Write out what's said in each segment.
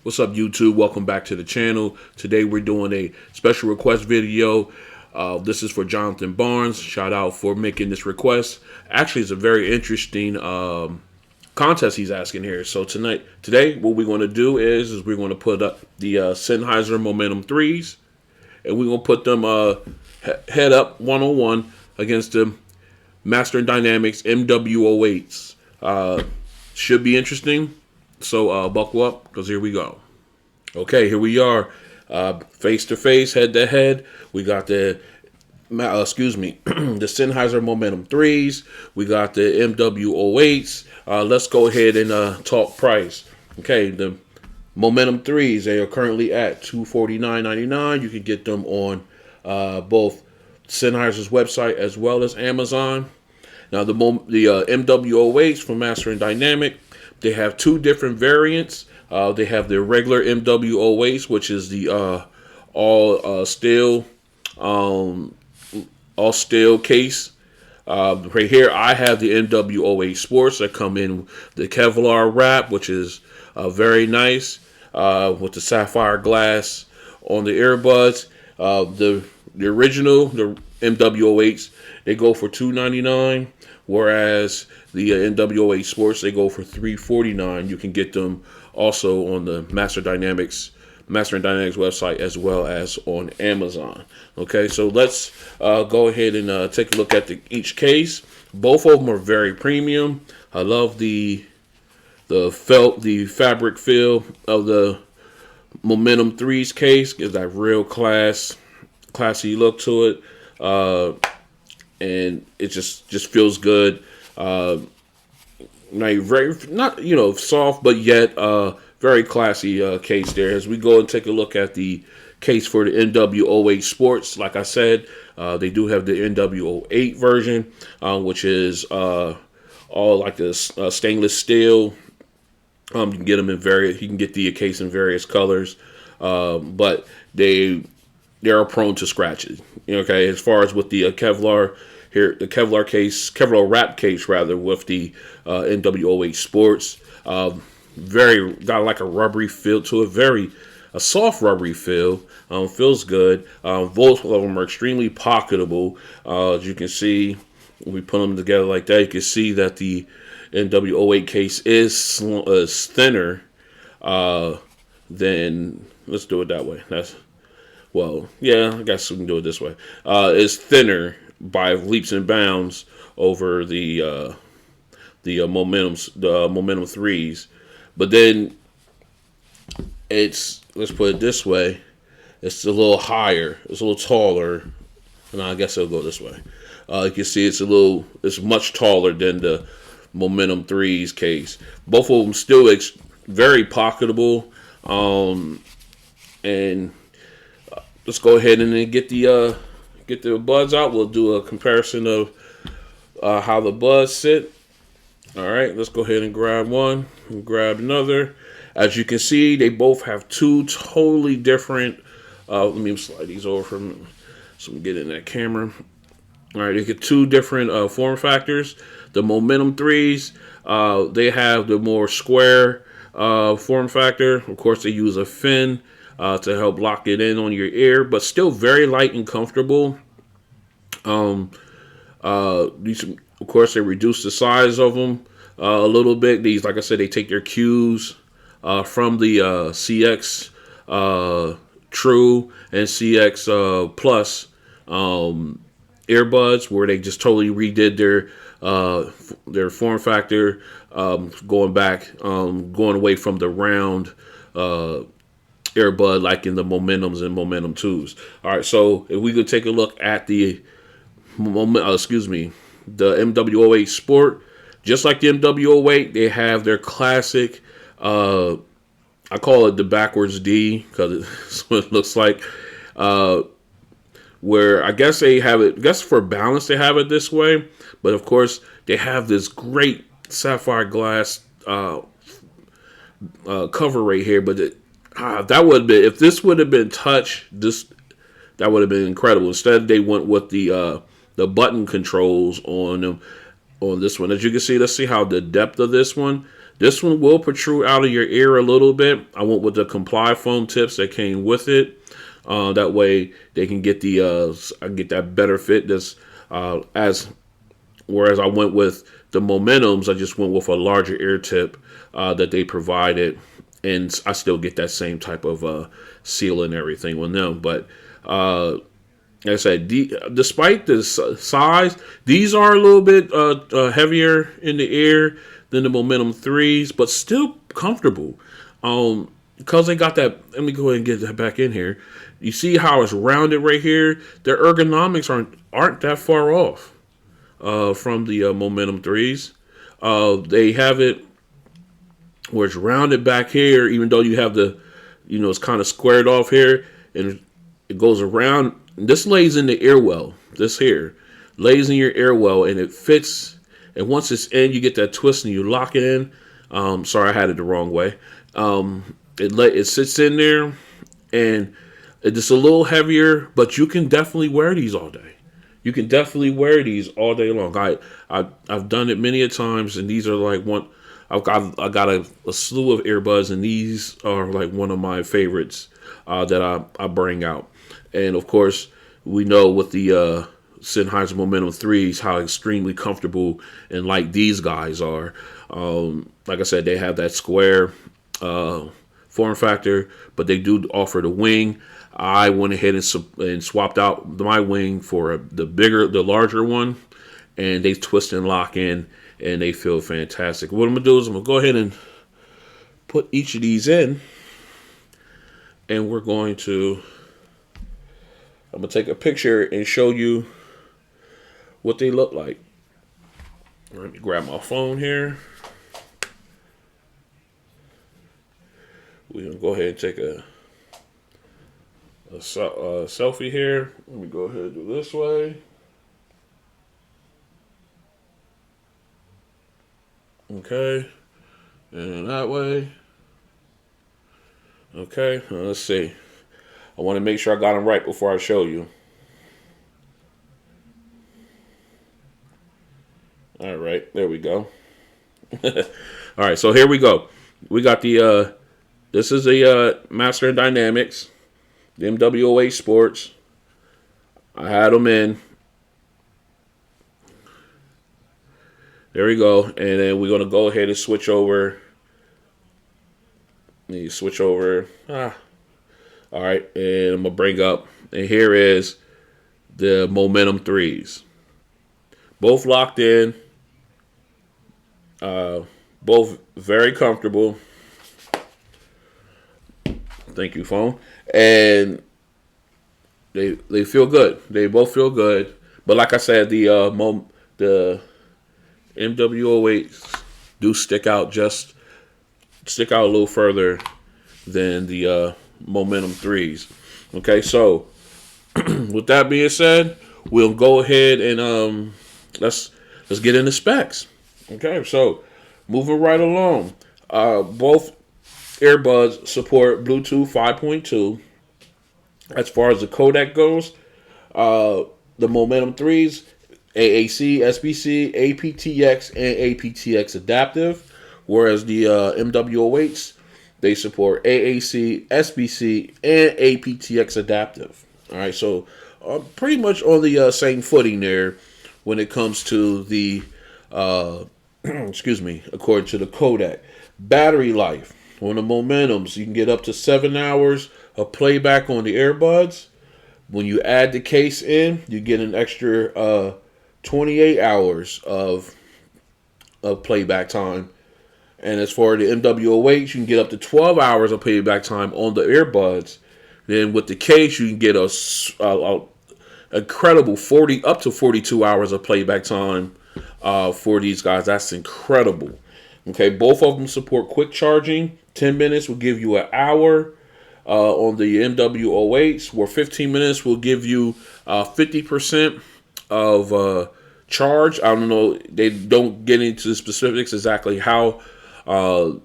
What's up, YouTube? Welcome back to the channel. Today we're doing a special request video. This is for Jonathan Barnes. Shout out for making this request. Actually, it's a very interesting contest he's asking here. So today, what we're going to do is we're going to put up the Sennheiser Momentum 3s, and we're going to put them head up 1-on-1 against the Master Dynamics MW08s. Should be interesting. So buckle up, because here we go. Okay, here we are, face to face, head to head. We got the the Sennheiser Momentum 3s. We got the MW08s. Let's go ahead and talk price. Okay, the Momentum 3s, they are currently at $249.99. You can get them on both Sennheiser's website as well as Amazon. Now the MW08s from Master and Dynamic, they have two different variants. They have the regular MW08s, which is the all steel case. Right here, I have the MW08 Sports that come in the Kevlar wrap, which is very nice, with the sapphire glass on the earbuds. The original, the MW08s, they go for $299. Whereas the MW08 Sports, they go for $349. You can get them also on the Master and Dynamics website as well as on Amazon. Okay, so let's go ahead and take a look at each case. Both of them are very premium. I love the fabric feel of the Momentum 3's case. Gives that real classy look to it. And it just feels good. Not soft, but yet very classy case there. As we go and take a look at the case for the MW08 Sports, like I said, they do have the MW08 version, which is all like this stainless steel. You can get them in you can get the case in various colors, but they are prone to scratches. Okay, as far as with the Kevlar here, the Kevlar wrap case rather, with the MW08 Sports, got like a rubbery feel to it, a soft rubbery feel. Feels good. Both of them are extremely pocketable. As you can see, when we put them together like that, you can see that the MW08 case is thinner than. Let's do it that way. Well, yeah, I guess we can do it this way. It's thinner by leaps and bounds over the Momentum 3s, but then let's put it this way, it's a little higher, it's a little taller. And I guess it'll go this way. You can see it's much taller than the Momentum 3's case. Both of them still very pocketable, and let's go ahead and then get the buds out. We'll do a comparison of how the buds sit. All right, let's go ahead and grab one and grab another. As you can see, they both have two totally different. Let me slide these over so we get in that camera. All right, you get two different form factors. The Momentum 3s, they have the more square form factor. Of course, they use a fin to help lock it in on your ear, but still very light and comfortable. These, of course, they reduce the size of them a little bit. These, like I said, they take their cues from the CX True and CX Plus earbuds, where they just totally redid their form factor, going away from the round earbud like in the Momentums and Momentum 2s. All right, so if we could take a look at the MW08 Sport, just like the MW08, they have their classic, I call it the backwards D because it's what it looks like, where I guess they have it, I guess for balance they have it this way, but of course they have this great sapphire glass cover right here, but that would have been, if this would have been touch, that would have been incredible. Instead, they went with the button controls on this one. As you can see, let's see how the depth of this one. This one will protrude out of your ear a little bit. I went with the comply foam tips that came with it. That way they can get I get that better fit. Whereas I went with the Momentums, I just went with a larger ear tip that they provided, and I still get that same type of seal and everything with them. But like I said, despite the size, these are a little bit heavier in the ear than the Momentum 3s, but still comfortable. Because they got that, let me go ahead and get that back in here. You see how it's rounded right here? Their ergonomics aren't that far off from the Momentum 3s. They have it where it's rounded back here, even though you have it's kind of squared off here, and it goes around. This lays in the ear well. This here lays in your ear well, and it fits. And once it's in, you get that twist and you lock it in. Sorry, I had it the wrong way. It sits in there, and it's a little heavier, but you can definitely wear these all day. You can definitely wear these all day long. I've done it many a times, and these are like one. I got a slew of earbuds, and these are like one of my favorites that I bring out. And of course, we know with the Sennheiser Momentum 3s how extremely comfortable and light these guys are. Like I said, they have that square form factor, but they do offer the wing. I went ahead and swapped out my wing for the larger one, and they twist and lock in, and they feel fantastic. What I'm gonna do is I'm gonna go ahead and put each of these in, and I'm gonna take a picture and show you what they look like. Let me grab my phone here. We're gonna go ahead and take a selfie here. Let me go ahead and do this way. Okay, and that way. Okay, let's see. I want to make sure I got them right before I show you. All right, there we go. All right, so here we go. We got this is a Master Dynamics, the MW08 Sports. I had them in. There we go. And then we're going to go ahead and switch over. All right, and I'm going to bring up, and here is the Momentum 3s. Both locked in. Both very comfortable. Thank you, phone. And they feel good. They both feel good. But like I said, the MW08s do stick out a little further than the Momentum 3s. Okay, so with that being said, we'll go ahead and let's get into specs. Okay, so moving right along. Both earbuds support Bluetooth 5.2. As far as the codec goes, the Momentum 3s, AAC, SBC, aptX, and aptX adaptive, whereas the MW08s, they support AAC, SBC, and aptX adaptive. All right, so pretty much on the same footing there when it comes to the, according to the codec. Battery life on the Momentums, you can get up to 7 hours of playback on the earbuds. When you add the case in, you get an extra 28 hours of playback time. And as for the MW08, you can get up to 12 hours of playback time on the earbuds. Then with the case, you can get a incredible 40 up to 42 hours of playback time for these guys. That's incredible. Okay, both of them support quick charging. 10 minutes will give you an hour on the MW08s, where 15 minutes will give you 50% of charge. I don't know. They don't get into the specifics exactly how long,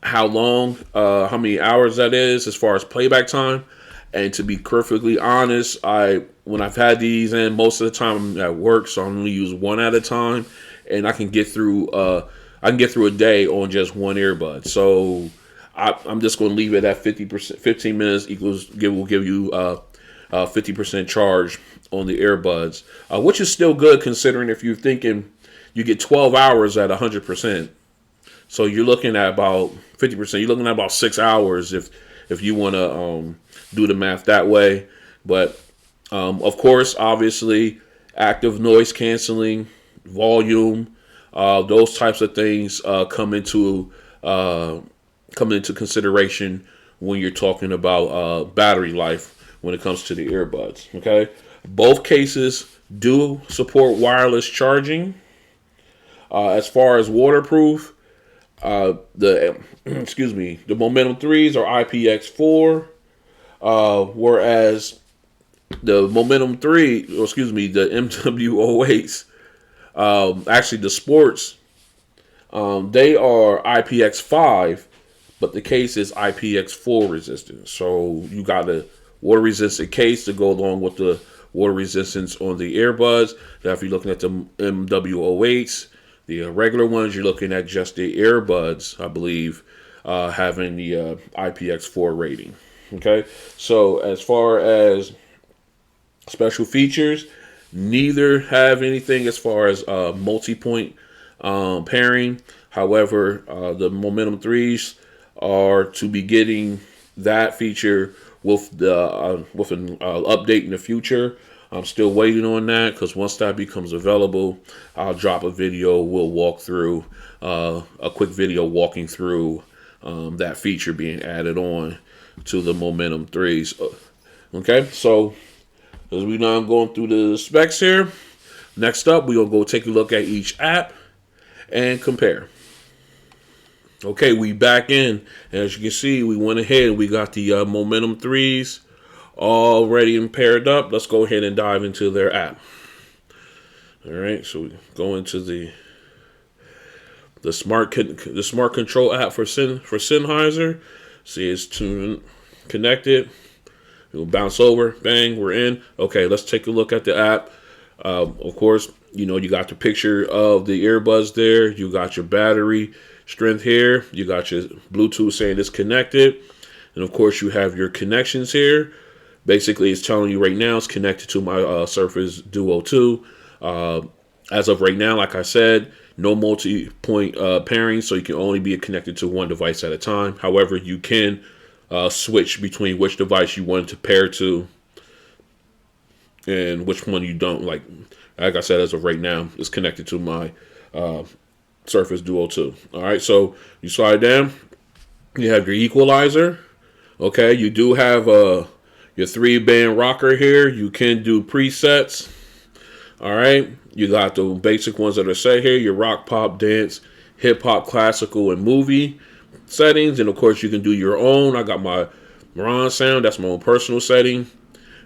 how many hours that is as far as playback time. And to be perfectly honest, when I've had these in, most of the time I'm at work, so I only use one at a time, and I can get through. I can get through a day on just one earbud. So I'm just going to leave it at 50%. 15 minutes will give you 50% charge on the earbuds, which is still good considering if you're thinking you get 12 hours at 100%. So you're looking at about 50%. You're looking at about 6 hours if you want to do the math that way. But of course, obviously, active noise canceling, volume, those types of things come into consideration when you're talking about battery life when it comes to the earbuds. Okay, both cases do support wireless charging. As far as waterproof, the the Momentum 3s are IPX4, whereas the Momentum 3, or the MW08s, actually the sports, they are IPX5, but the case is IPX4 resistant. So you got a water resistant case to go along with the water resistance on the earbuds. Now, if you're looking at the MW08s, the regular ones, you're looking at just the earbuds, I believe, having the IPX4 rating. Okay, so as far as special features, neither have anything as far as multi-point pairing. However, the Momentum 3s are to be getting that feature with an update in the future. I'm still waiting on that because once that becomes available, I'll drop a video. We'll walk through a quick video walking through that feature being added on to the Momentum 3s. Okay, so as we now going through the specs here, next up we're gonna go take a look at each app and compare. Okay, we back in. As you can see, we went ahead. We got the Momentum 3s all ready and paired up. Let's go ahead and dive into their app. All right, so we go into the smart control app for Sennheiser. See, it's connected. We'll bounce over. Bang, we're in. Okay, let's take a look at the app. Of course, you got the picture of the earbuds there. You got your battery strength here. You got your Bluetooth saying it's connected. And of course, you have your connections here. Basically, it's telling you right now it's connected to my Surface Duo 2. As of right now, like I said, no multi-point pairing, so you can only be connected to one device at a time. However, you can switch between which device you want to pair to and which one you don't. Like I said, as of right now, it's connected to my Surface Duo 2. All right, so you slide down. You have your equalizer. Okay, you do have your 3-band rocker here. You can do presets. All right, you got the basic ones that are set here. Your rock, pop, dance, hip hop, classical, and movie settings. And of course, you can do your own. I got my Ron sound. That's my own personal setting.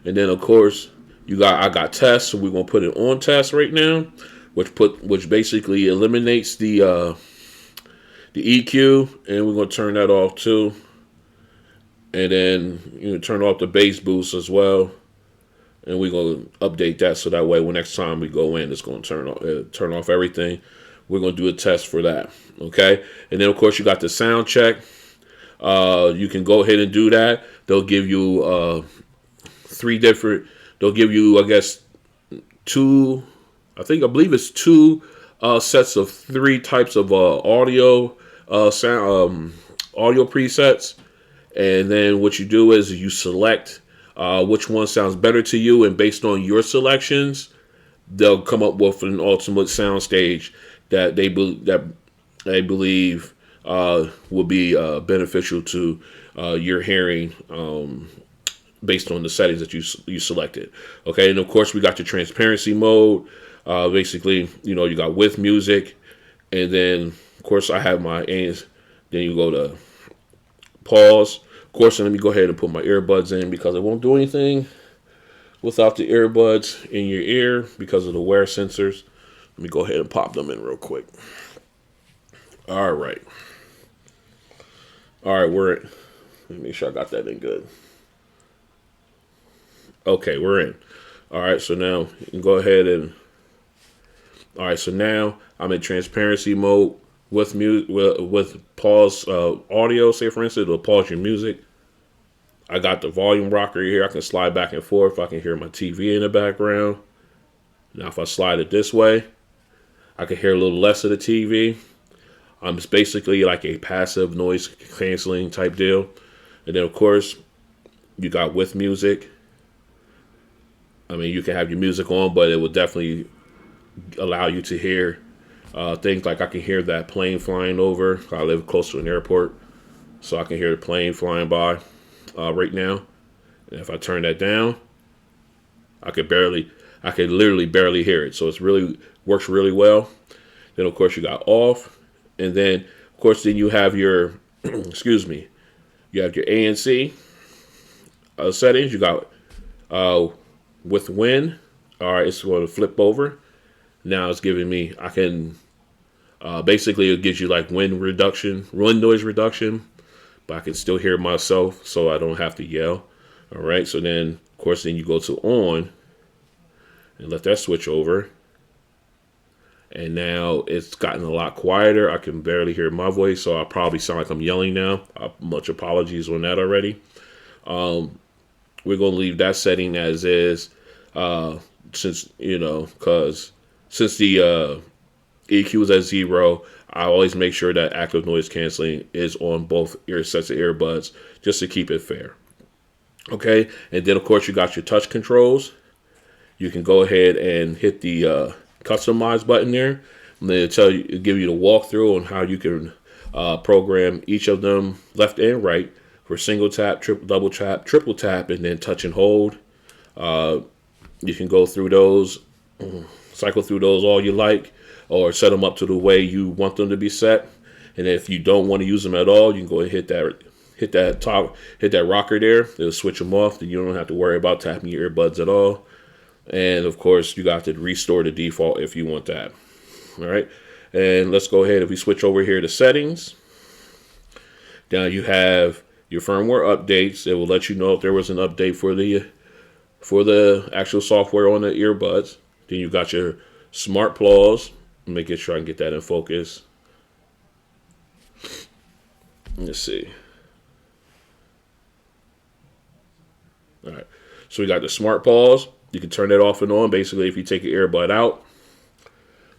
And then of course, I got test. So we're gonna put it on test right now, which basically eliminates the EQ, and we're gonna turn that off too. And then turn off the bass boost as well, and we're gonna update that so that way when next time we go in, it's gonna turn off everything. We're gonna do a test for that, okay? And then of course you got the sound check. You can go ahead and do that. They'll give you They'll give you, I guess, I believe it's two sets of 3 types of audio presets. And then what you do is you select which one sounds better to you, and based on your selections, they'll come up with an ultimate sound stage that they believe will be beneficial to your hearing based on the settings that you selected. Okay, and of course we got your transparency mode. Basically, you got with music, and then of course I have my aims. Then you go to pause. Of course, let me go ahead and put my earbuds in because it won't do anything without the earbuds in your ear because of the wear sensors. Let me go ahead and pop them in real quick. All right. Let me make sure I got that in good. Okay, we're in. All right, so now you can go ahead and... All right, so now I'm in transparency mode. with pause audio. Say for instance, it'll pause your music. I got the volume rocker here. I can slide back and forth. I can hear my TV in the background. Now if I slide it this way, I can hear a little less of the TV. It's basically like a passive noise canceling type deal. And then of course, you got with music. I mean, you can have your music on, but it will definitely allow you to hear things like I can hear that plane flying over. I live close to an airport, so I can hear the plane flying by right now. And if I turn that down, I could literally barely hear it. So it's really works really well. Then of course you got off, and then of course then you have your excuse me, you have your ANC settings. You got with wind. All right, it's going to flip over. Now it's giving me, I can, basically it gives you like wind noise reduction, but I can still hear myself so I don't have to yell. All right, so then of course then you go to on and let that switch over. And now it's gotten a lot quieter. I can barely hear my voice, so I probably sound like I'm yelling now. Much apologies on that already. We're going to leave that setting as is, since the EQ is at 0, I always make sure that active noise canceling is on both sets of earbuds just to keep it fair. Okay, and then of course you got your touch controls. You can go ahead and hit the customize button there, and then it'll give you the walkthrough on how you can program each of them left and right for single tap, double tap, triple tap, and then touch and hold. You can go through those, cycle through those all you like, or set them up to the way you want them to be set. And if you don't want to use them at all, you can go ahead and hit that rocker there. It'll switch them off. Then you don't have to worry about tapping your earbuds at all. And of course, you got to restore the default if you want that. All right. And let's go ahead. If we switch over here to settings, now you have your firmware updates. It will let you know if there was an update for the actual software on the earbuds. Then you got your smart pause. Making sure I can get that in focus. Let's see. All right. So we got the smart pause. You can turn that off and on. Basically, if you take your earbud out,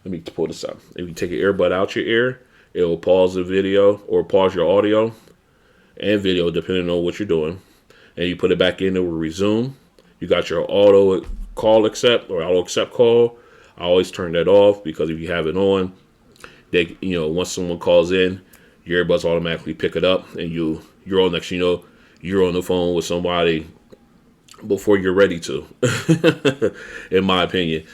let me pull this out. If you take your earbud out your ear, it will pause the video or pause your audio and video, depending on what you're doing. And you put it back in, it will resume. You got your auto call accept or auto accept call. I always turn that off because if you have it on, once someone calls in, your earbuds automatically pick it up, and you're on. Next, you're on the phone with somebody before you're ready to. In my opinion,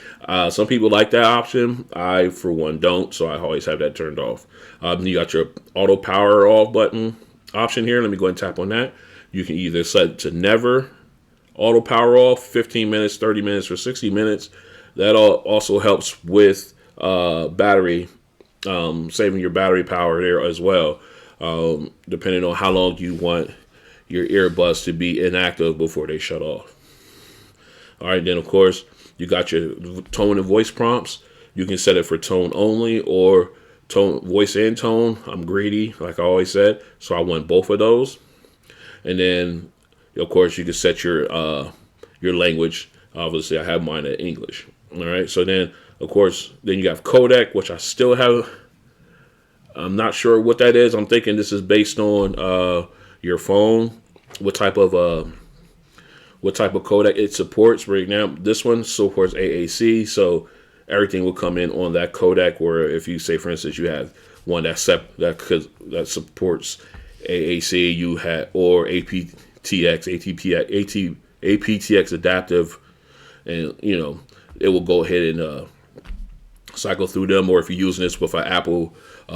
some people like that option. I, for one, don't. So I always have that turned off. You got your auto power off button option here. Let me go ahead and tap on that. You can either set to never auto power off, 15 minutes, 30 minutes, or 60 minutes. That also helps with battery, saving your battery power there as well, depending on how long you want your earbuds to be inactive before they shut off. All right, then of course you got your tone and voice prompts. You can set it for tone only or voice and tone. I'm greedy, like I always said, so I want both of those. And then of course you can set your language. Obviously I have mine at English. All right, so then of course then you have codec, which I still have. I'm not sure what that is. I'm thinking this is based on your phone, what type of codec it supports. Right now this one supports AAC, so everything will come in on that codec. Where if you say, for instance, you have one that supports AAC, you have or aptX adaptive, and it will go ahead and cycle through them. Or if you're using this with an Apple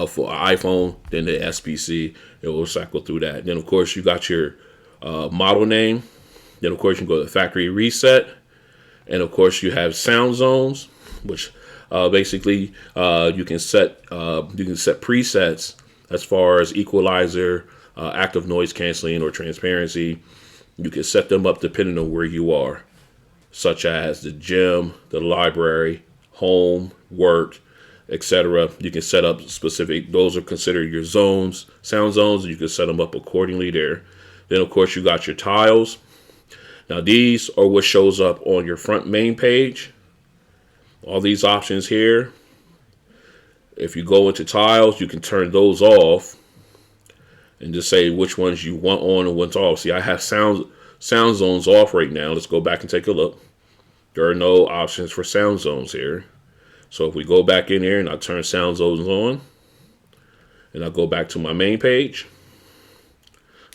for an iPhone, then the SPC, it will cycle through that. Then of course you got your model name. Then of course you can go to factory reset, and of course you have sound zones, which basically you can set presets as far as equalizer, active noise canceling, or transparency. You can set them up depending on where you are, such as the gym, the library, home, work, etc. You can set up specific, those are considered your zones, sound zones, and you can set them up accordingly there. Then, of course, you got your tiles. Now, these are what shows up on your front main page. All these options here. If you go into tiles, you can turn those off and just say which ones you want on and what's off. See, I have sound zones off right now. Let's go back and take a look. There are no options for sound zones here. So if we go back in here and I turn sound zones on, and I go back to my main page,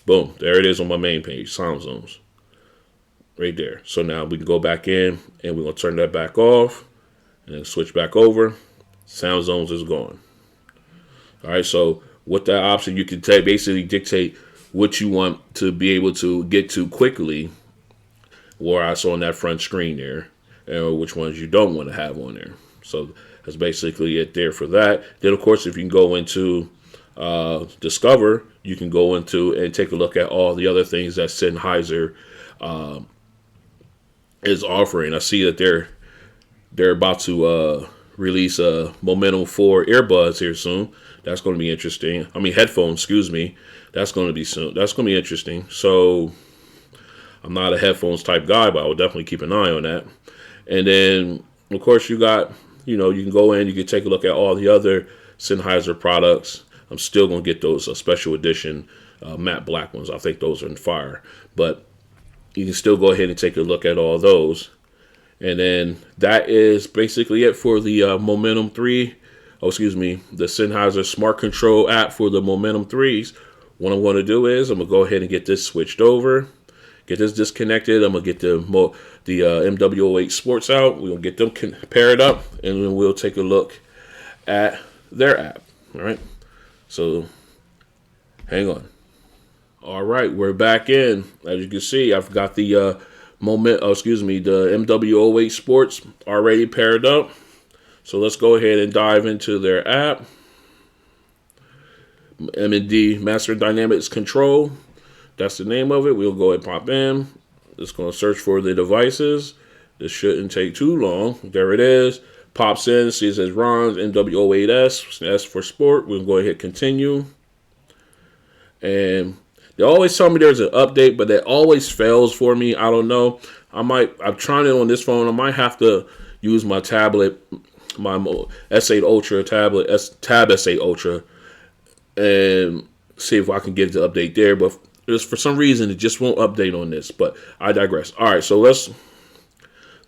boom, there it is on my main page, sound zones, right there. So now we can go back in and we're going to turn that back off and then switch back over. Sound zones is gone. All right, so with that option, you can basically dictate what you want to be able to get to quickly, where I saw on that front screen there, and which ones you don't want to have on there. So that's basically it there for that. Then, of course, if you can go into Discover, you can go into and take a look at all the other things that Sennheiser is offering. I see that they're about to release a Momentum 4 earbuds here soon. That's going to be interesting. I mean, headphones, excuse me. That's going to be soon. That's going to be interesting. So I'm not a headphones type guy, but I will definitely keep an eye on that. And then, of course, you got, you can go in, you can take a look at all the other Sennheiser products. I'm still going to get those special edition matte black ones. I think those are in fire. But you can still go ahead and take a look at all those. And then that is basically it for the Momentum 3. The Sennheiser Smart Control app for the Momentum 3s. What I'm going to do is I'm going to go ahead and get this switched over. Get this disconnected. I'm going to get the MW08 Sports out. We're going to get them paired up, and then we'll take a look at their app. All right. So hang on. All right, we're back in. As you can see, I've got the the MW08 Sports already paired up. So let's go ahead and dive into their app. M&D Master Dynamics Control. That's the name of it. We'll go ahead and pop in. It's going to search for the devices. This shouldn't take too long. There it is. Pops in. Sees it says Ron's MW08S. That's for sport. We'll go ahead and continue. And they always tell me there's an update, but it always fails for me. I don't know. I'm trying it on this phone. I might have to use my tablet, my S8 Ultra tablet, Tab S8 Ultra, and see if I can get the update there. But just for some reason, it just won't update on this. But I digress. All right, so let's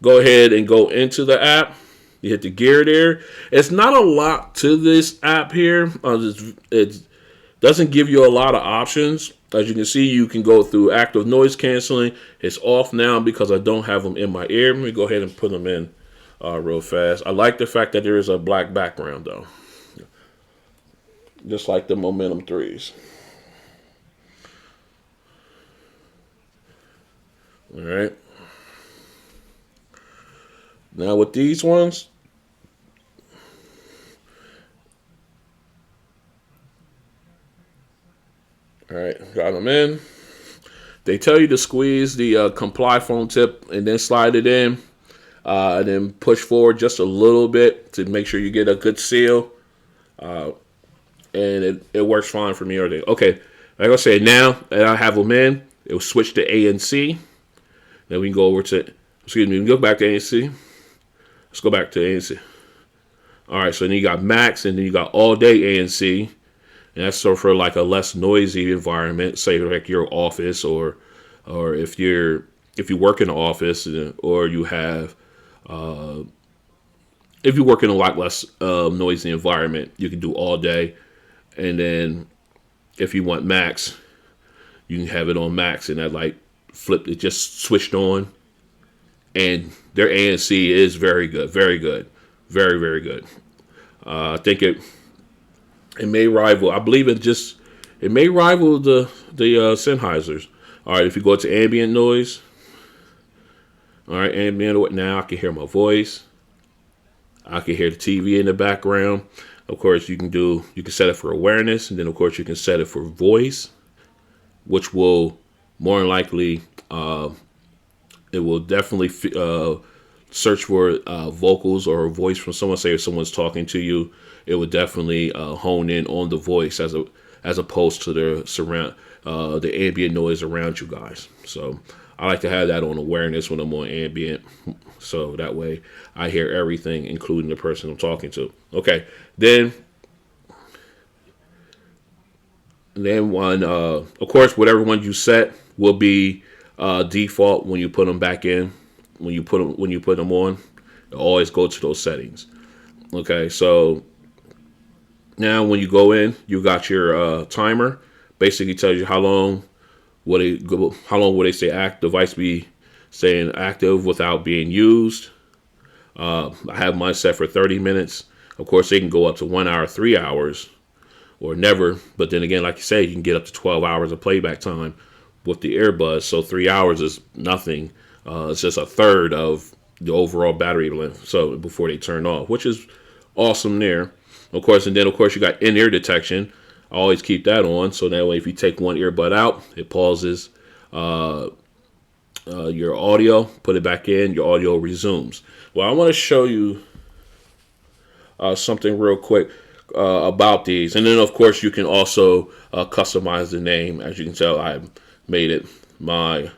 go ahead and go into the app. You hit the gear there. It's not a lot to this app here. It doesn't give you a lot of options. As you can see, you can go through active noise canceling. It's off now because I don't have them in my ear. Let me go ahead and put them in real fast. I like the fact that there is a black background, though. Just like the Momentum 3s. All right. Now with these ones, all right, got them in. They tell you to squeeze the comply foam tip and then slide it in, and then push forward just a little bit to make sure you get a good seal. And it works fine for me. Okay, like I said, now that I have them in, it will switch to ANC. Then we can go over to, we can go back to ANC. Let's go back to ANC. All right, so then you got Max, and then you got all day ANC. And that's sort of for like a less noisy environment, say like your office, or if you work in an office, or you have if you work in a lot less noisy environment, you can do all day. And then if you want Max, you can have it on Max, and that like flipped, it just switched on. And their ANC is very good, very good, very, very good. I think it may rival. I believe it may rival the Sennheisers. All right, if you go to ambient noise, all right, ambient, now I can hear my voice. I can hear the TV in the background. Of course, you can set it for awareness, and then of course you can set it for voice, which will more than likely it will definitely search for vocals or a voice from someone. Say if someone's talking to you, it would definitely hone in on the voice as opposed to the ambient noise around you guys. So I like to have that on awareness when I'm on ambient, so that way I hear everything, including the person I'm talking to. Okay, then one, of course, whatever one you set will be default when you put them back in. When you put them on, always go to those settings. Okay, so now when you go in, you got your timer. Basically tells you how long will they say device be staying active without being used. I have mine set for 30 minutes. Of course, they can go up to 1 hour, 3 hours, or never. But then again, like you say, you can get up to 12 hours of playback time with the earbuds. So 3 hours is nothing. It's just a third of the overall battery length. So before they turn off, which is awesome there. Of course, and then of course you got in-ear detection. I always keep that on, so that way if you take one earbud out, it pauses your audio, put it back in, your audio resumes. Well, I want to show you something real quick about these. And then, of course, you can also customize the name. As you can tell, I made it my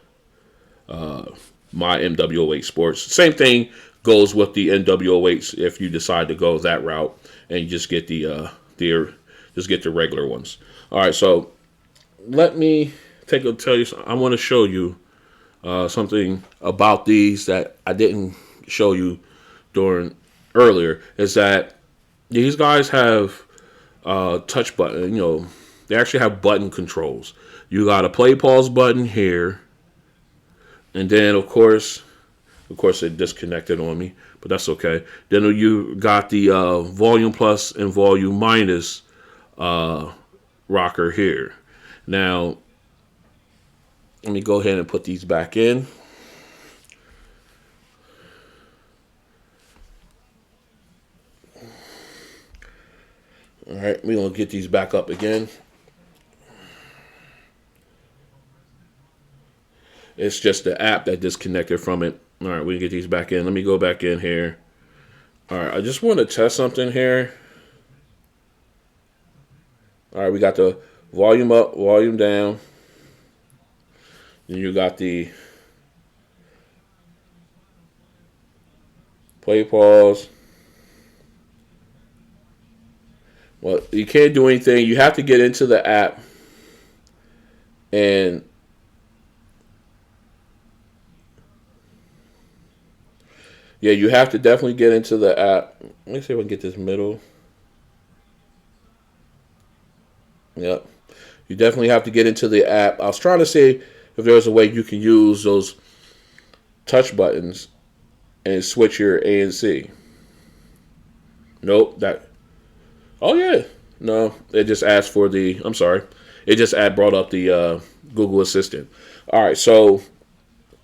MW08 Sports. Same thing goes with the MW08s if you decide to go that route, and you just get the regular ones. All right, so let me tell you. I want to show you something about these that I didn't show you during earlier. Is that these guys have touch button. They actually have button controls. You got a play pause button here, and then of course it disconnected on me, but that's okay. Then you got the volume plus and volume minus rocker here. Now, let me go ahead and put these back in. All right, we're going to get these back up again. It's just the app that disconnected from it. All right, we can get these back in. Let me go back in here. All right, I just want to test something here. All right, we got the volume up, volume down. Then you got the play pause. Well, you can't do anything. You have to get into the app and yeah, you have to definitely get into the app. Let me see if I can get this middle. Yep. You definitely have to get into the app. I was trying to see if there's a way you can use those touch buttons and switch your ANC. Nope. Oh, yeah. No, it just asked for the... I'm sorry. It just brought up the Google Assistant. All right, so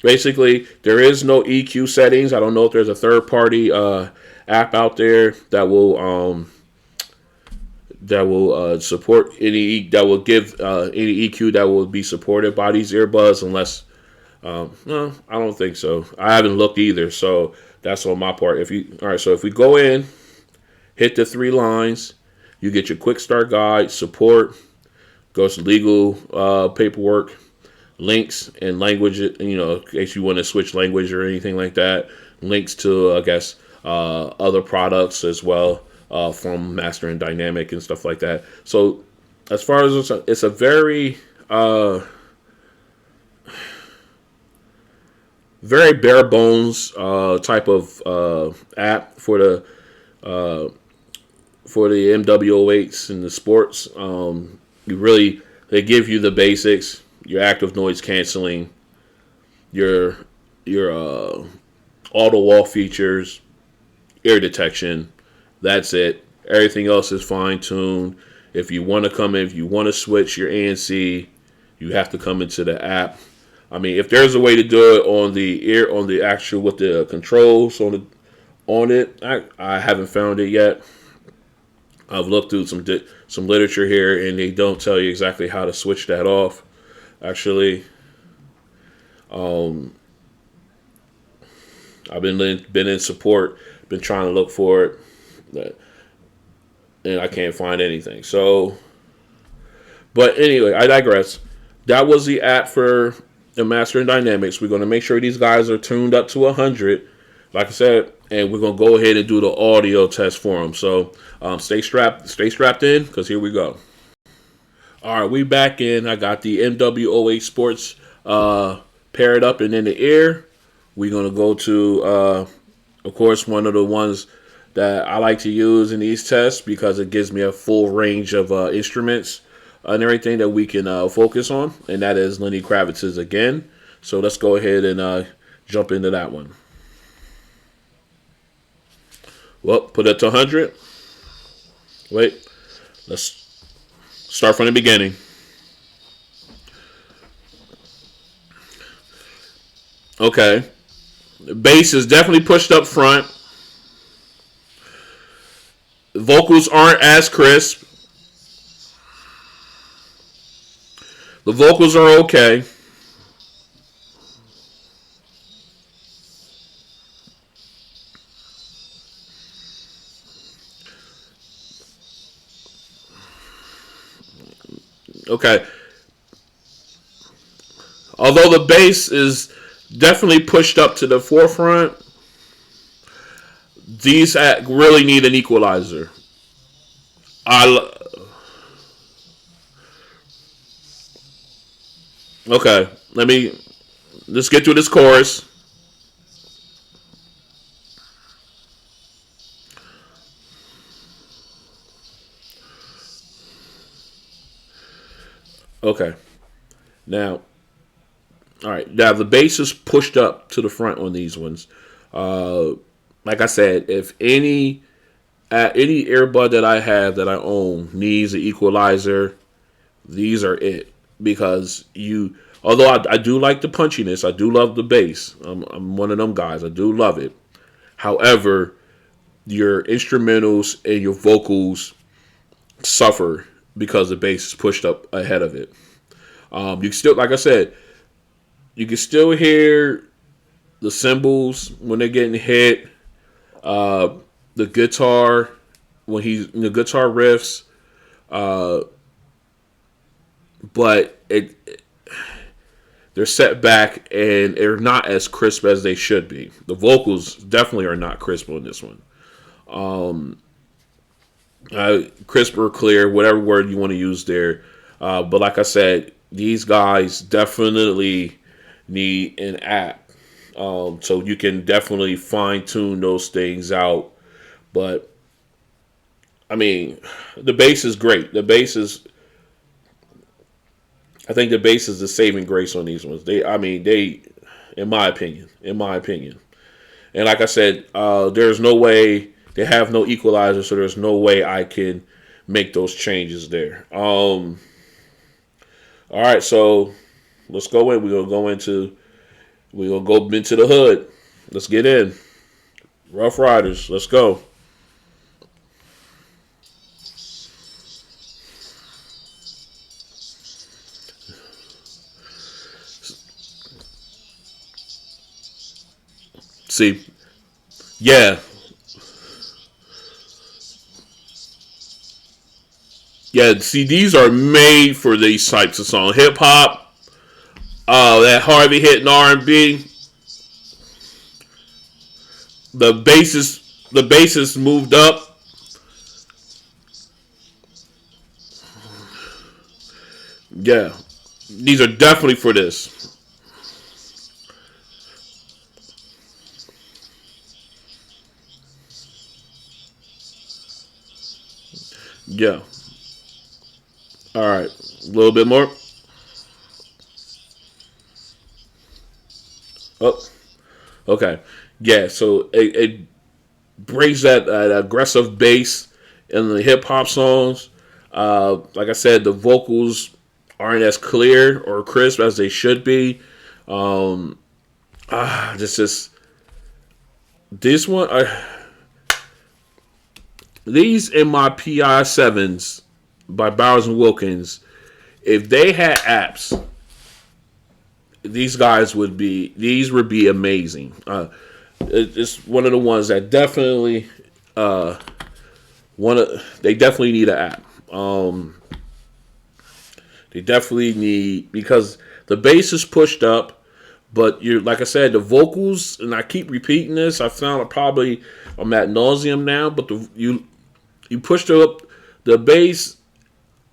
basically, there is no EQ settings. I don't know if there's a third-party app out there that will support that will give any EQ that will be supported by these earbuds, unless no, I don't think so. I haven't looked either, so that's on my part. All right, so if we go in, hit the 3 lines, you get your quick start guide, support, goes to legal paperwork, links and language, in case you want to switch language or anything like that. Links to, I guess, other products as well from Master and Dynamic and stuff like that. So as far as it's a very, very bare bones type of app for the MW08s and the sports. They give you the basics, your active noise canceling, your auto wall features, ear detection. That's it. Everything else is fine tuned. If you want to switch your ANC, you have to come into the app. I mean, if there's a way to do it on the actual with the controls on it, I haven't found it yet. I've looked through some literature here, and they don't tell you exactly how to switch that off. Actually, I've been in support, been trying to look for it, and I can't find anything. So, but anyway, I digress. That was the app for the Master and Dynamics. We're going to make sure these guys are tuned up to 100, like I said, and we're going to go ahead and do the audio test for them. So stay strapped in, because here we go. All right, we back in. I got the MW08 Sports paired up and in the ear. We're going to go to, of course, one of the ones that I like to use in these tests because it gives me a full range of instruments and everything that we can focus on, and that is Lenny Kravitz's again. So let's go ahead and jump into that one. Well, put it to 100. Wait, let's start from the beginning. Okay, the bass is definitely pushed up front. The vocals aren't as crisp. The vocals are okay. Okay. Although the bass is definitely pushed up to the forefront, these really need an equalizer. Okay, let's get through this chorus. Okay, now, all right, now the bass is pushed up to the front on these ones. Like I said, if any earbud that I have that I own needs an equalizer, these are it. Because although I do like the punchiness, I do love the bass. I'm one of them guys. I do love it. However, your instrumentals and your vocals suffer because the bass is pushed up ahead of it. You still, like I said, you can still hear the cymbals when they're getting hit. The guitar the guitar riffs. But they're set back and they're not as crisp as they should be. The vocals definitely are not crisp on this one. Crisp or clear, whatever word you want to use there. But like I said, these guys definitely need an app. So you can definitely fine tune those things out. But I mean, the bass is great. I think the bass is the saving grace on these ones. They, in my opinion, and like I said, there's no way they have no equalizer, so there's no way I can make those changes there. All right, so let's go in. We're gonna go into the hood. Let's get in. Rough Riders. Let's go. See, yeah, See, these are made for these types of songs. Hip hop, that Harvey hitting R&B. The bass is moved up. Yeah, these are definitely for this. Yeah. All right, a little bit more. Oh, okay. Yeah, so it brings that aggressive bass in the hip hop songs. Like I said, the vocals aren't as clear or crisp as they should be. Um, just this one. These in my PI 7s by Bowers and Wilkins. If they had apps, these would be amazing. It's one of the ones that definitely they definitely need an app. They definitely need, because the bass is pushed up, but you're, like I said, the vocals, and I keep repeating this. I found it probably I'm at nauseum now, but you push the bass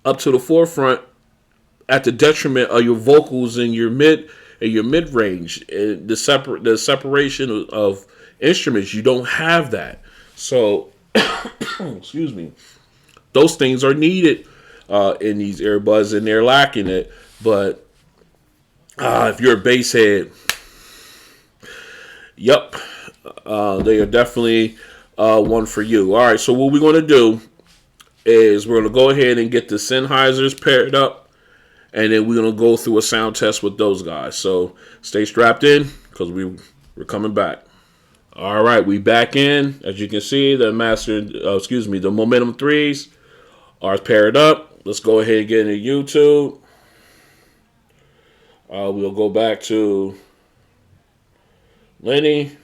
up to the forefront at the detriment of your vocals and your mid range. The separation of instruments, you don't have that. So, excuse me, those things are needed in these earbuds, and they're lacking it. But if you're a bass head, yep, they are definitely one for you. All right, so what we're going to do is we're going to go ahead and get the Sennheisers paired up, and then we're going to go through a sound test with those guys. So stay strapped in, because we're coming back. All right, we back in. As you can see, the the Momentum 3s are paired up. Let's go ahead and get into YouTube. We'll go back to Lenny.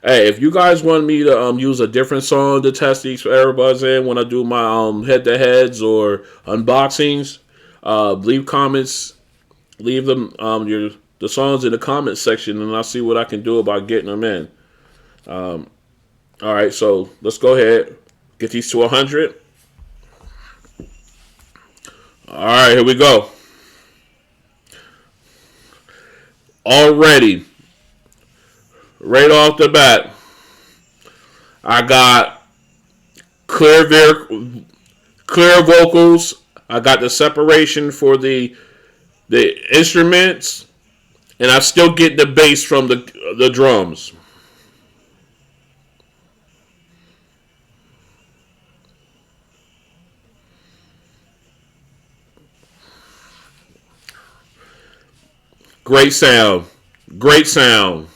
Hey, if you guys want me to use a different song to test these earbuds in when I do my head-to-heads or unboxings, leave comments. Leave them the songs in the comments section, and I'll see what I can do about getting them in. All right, so let's go ahead, get these to 100. All right, here we go. Already, right off the bat, I got clear vocals. I got the separation for the instruments, and I still get the bass from the drums. Great sound. Great sound.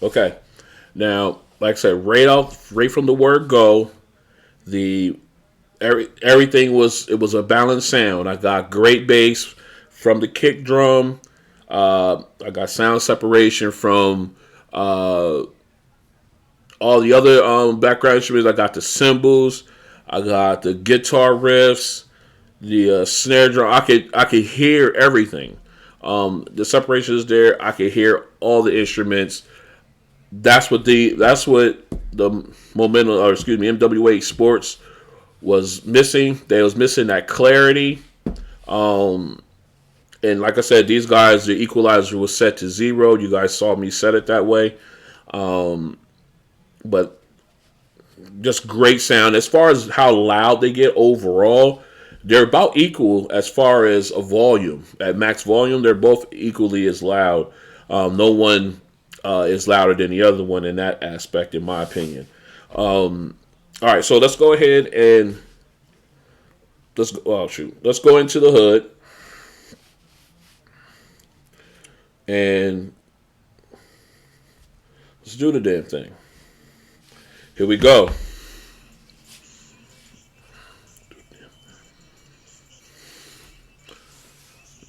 Okay. Now, like I said, right from the word go, everything was a balanced sound. I got great bass from the kick drum. I got sound separation from all the other background instruments. I got the cymbals. I got the guitar riffs, the snare drum. I could hear everything. The separation is there. I could hear all the instruments. That's what the Momentum, or excuse me, MW08 Sports was missing. They was missing that clarity. And like I said, these guys, the equalizer was set to 0. You guys saw me set it that way. But just great sound. As far as how loud they get overall, they're about equal as far as a volume. At max volume, they're both equally as loud. No one is louder than the other one in that aspect, in my opinion. All right, so let's go ahead and let's go into the hood and let's do the damn thing. Here we go.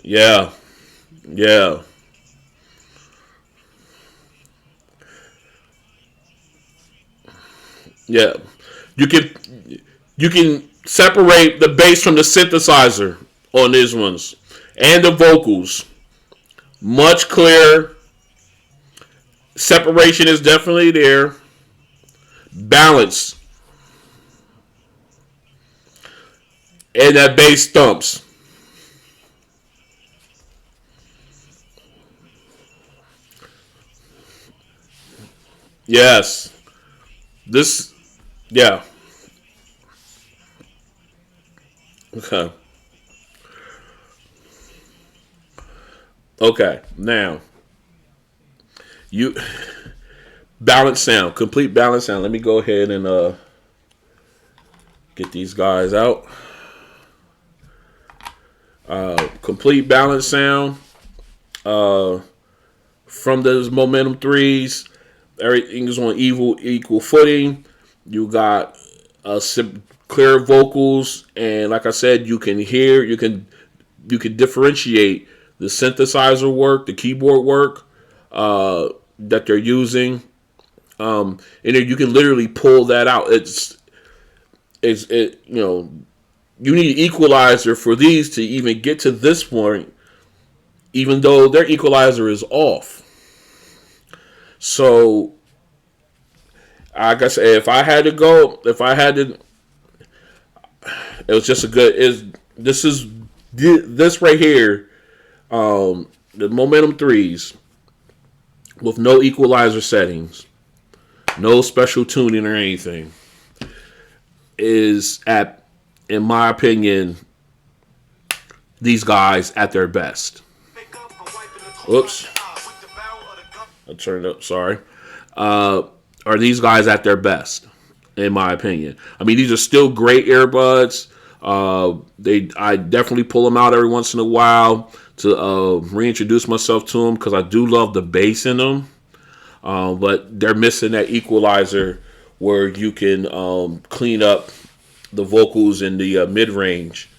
Yeah. Yeah. Yeah. You can separate the bass from the synthesizer on these ones, and the vocals. Much clearer. Separation is definitely there. Balance. And that bass thumps. Yes. This, yeah. Okay. Okay. Now, you balance sound, complete balance sound. Let me go ahead and get these guys out. Complete balance sound from those Momentum 3s. Everything is on equal footing. You got clear vocals, and like I said, you can differentiate the synthesizer work, the keyboard work that they're using, and then you can literally pull that out. You need an equalizer for these to even get to this point, even though their equalizer is off. So, like I said, if I had to, it was just a good. This right here, the Momentum 3s with no equalizer settings, no special tuning or anything, is in my opinion, these guys at their best. Oops. I turned up, sorry. Are these guys at their best, in my opinion? I mean, these are still great earbuds. I definitely pull them out every once in a while to reintroduce myself to them because I do love the bass in them. But they're missing that equalizer where you can clean up the vocals in the mid-range,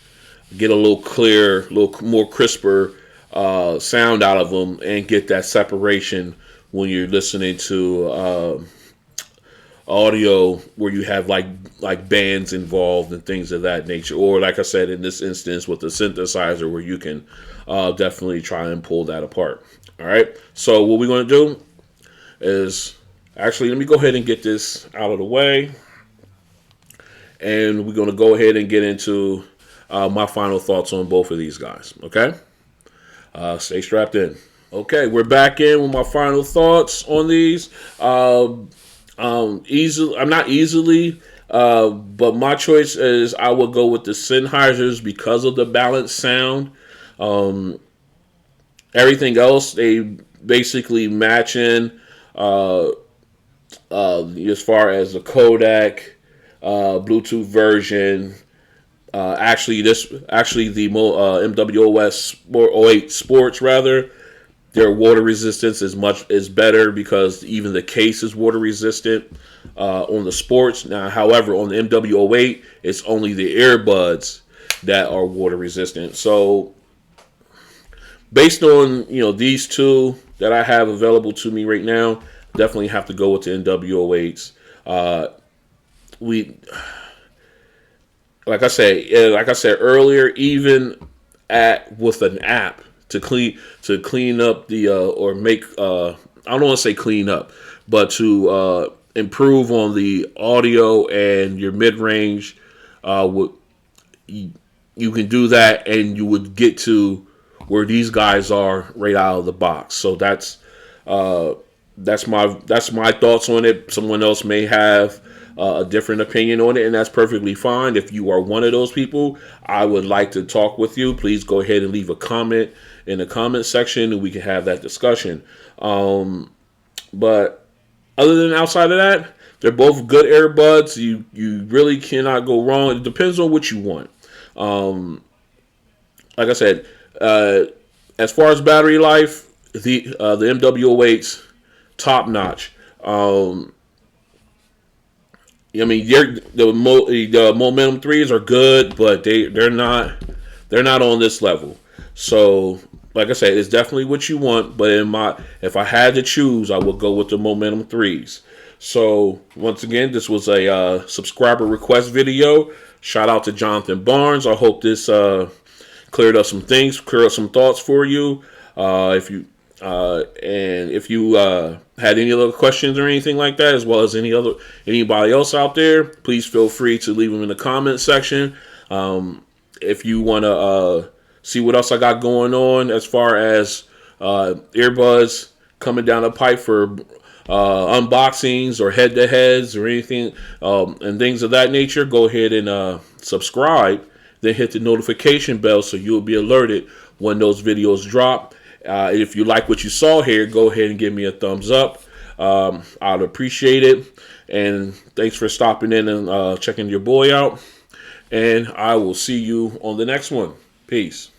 get a little clearer, a little more crisper sound out of them, and get that separation when you're listening to audio where you have like bands involved and things of that nature, or like I said in this instance with the synthesizer where you can definitely try and pull that apart. All right, so what we're going to do is actually, let me go ahead and get this out of the way, and we're going to go ahead and get into my final thoughts on both of these guys. Okay, stay strapped in. Okay, we're back in with my final thoughts on these. I'm not easily, but my choice is I would go with the Sennheisers because of the balanced sound. Everything else they basically match in as far as the codec, Bluetooth version. The MW08 Sports rather. Their water resistance is better because even the case is water resistant on the Sports. Now, however, on the MW08, it's only the earbuds that are water resistant. So, based on these two that I have available to me right now, definitely have to go with the MW08s. Like I said earlier, even with an app to clean up the or make I don't want to say clean up, but to improve on the audio and your mid-range, you can do that, and you would get to where these guys are right out of the box. So that's my thoughts on it. Someone else may have a different opinion on it, and that's perfectly fine. If you are one of those people, I would like to talk with you. Please go ahead and leave a comment in the comment section, and we can have that discussion. But other than outside of that, they're both good earbuds. You really cannot go wrong. It depends on what you want. Like I said, as far as battery life, the MW08's top notch. I mean, the Momentum 3s are good, but they're not on this level. So, like I said, it's definitely what you want. But if I had to choose, I would go with the Momentum 3s. So, once again, this was a subscriber request video. Shout out to Jonathan Barnes. I hope this cleared up some things, cleared up some thoughts for you. If you had any other questions or anything like that, as well as anybody else out there, please feel free to leave them in the comment section. If you want to see what else I got going on as far as earbuds coming down the pipe for unboxings or head-to-heads or anything and things of that nature, go ahead and subscribe. Then hit the notification bell so you'll be alerted when those videos drop. If you like what you saw here, go ahead and give me a thumbs up. I'd appreciate it. And thanks for stopping in and checking your boy out. And I will see you on the next one. Peace.